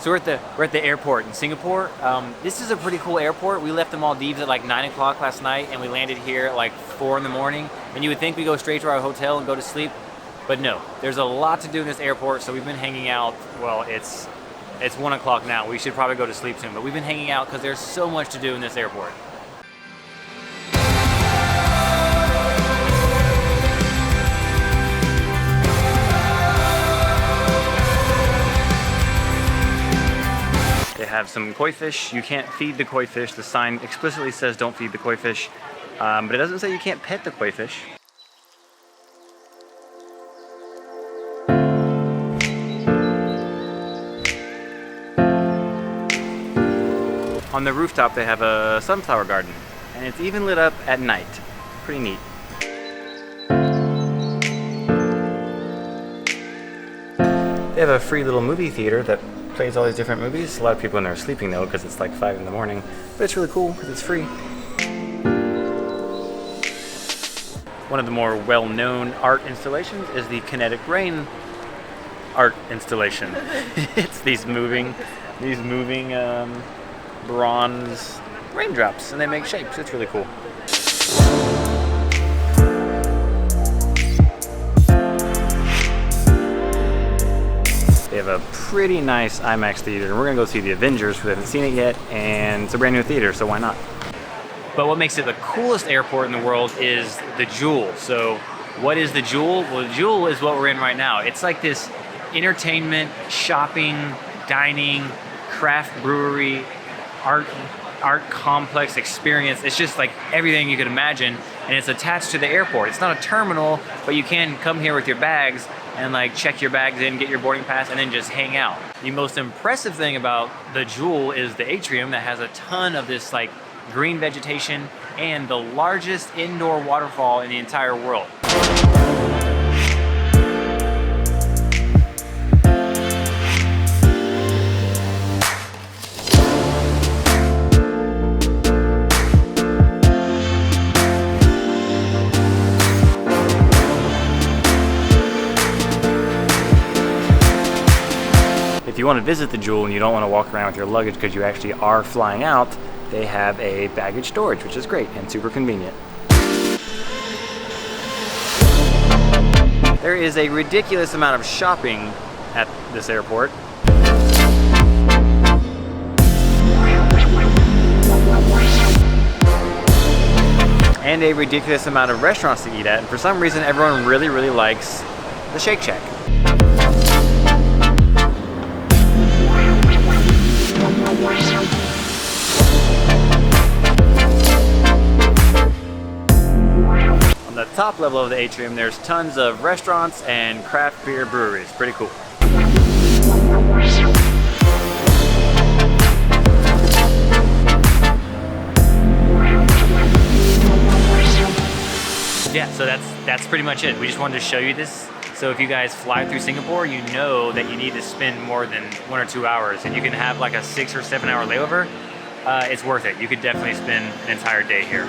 So we're at the airport in Singapore. This is a pretty cool airport. We left the Maldives at like 9 o'clock last night, and we landed here at like 4 in the morning. And you would think we go straight to our hotel and go to sleep, but no. There's a lot to do in this airport, so we've been hanging out. Well, it's 1 o'clock now. We should probably go to sleep soon, but we've been hanging out because there's so much to do in this airport. They have some koi fish. You can't feed the koi fish. The sign explicitly says don't feed the koi fish, but it doesn't say you can't pet the koi fish. On the rooftop they have a sunflower garden, and it's even lit up at night. Pretty neat. They have a free little movie theater that plays all these different movies. A lot of people in there are sleeping though because it's like 5 in the morning, but it's really cool because it's free. One of the more well-known art installations is the Kinetic Rain art installation. It's these moving bronze raindrops, and they make shapes. It's really cool. They have a pretty nice IMAX theater, and we're gonna go see The Avengers because we haven't seen it yet, and it's a brand new theater, so why not? But what makes it the coolest airport in the world is the Jewel. So what is the Jewel? Well, the Jewel is what we're in right now. It's like this entertainment, shopping, dining, craft brewery, art complex experience. It's just like everything you could imagine, and it's attached to the airport. It's not a terminal, but you can come here with your bags and like check your bags in, get your boarding pass, and then just hang out. The most impressive thing about the Jewel is the atrium that has a ton of this like green vegetation and the largest indoor waterfall in the entire world. If you want to visit the Jewel and you don't want to walk around with your luggage because you actually are flying out, they have a baggage storage, which is great and super convenient. There is a ridiculous amount of shopping at this airport. And a ridiculous amount of restaurants to eat at, and for some reason everyone really likes the Shake Shack. On the top level of the atrium, there's tons of restaurants and craft beer breweries. Pretty cool. Yeah, so that's pretty much it. We just wanted to show you this. So if you guys fly through Singapore, you know that you need to spend more than 1 or 2 hours, and you can have like a 6 or 7 hour layover. It's worth it. You could definitely spend an entire day here.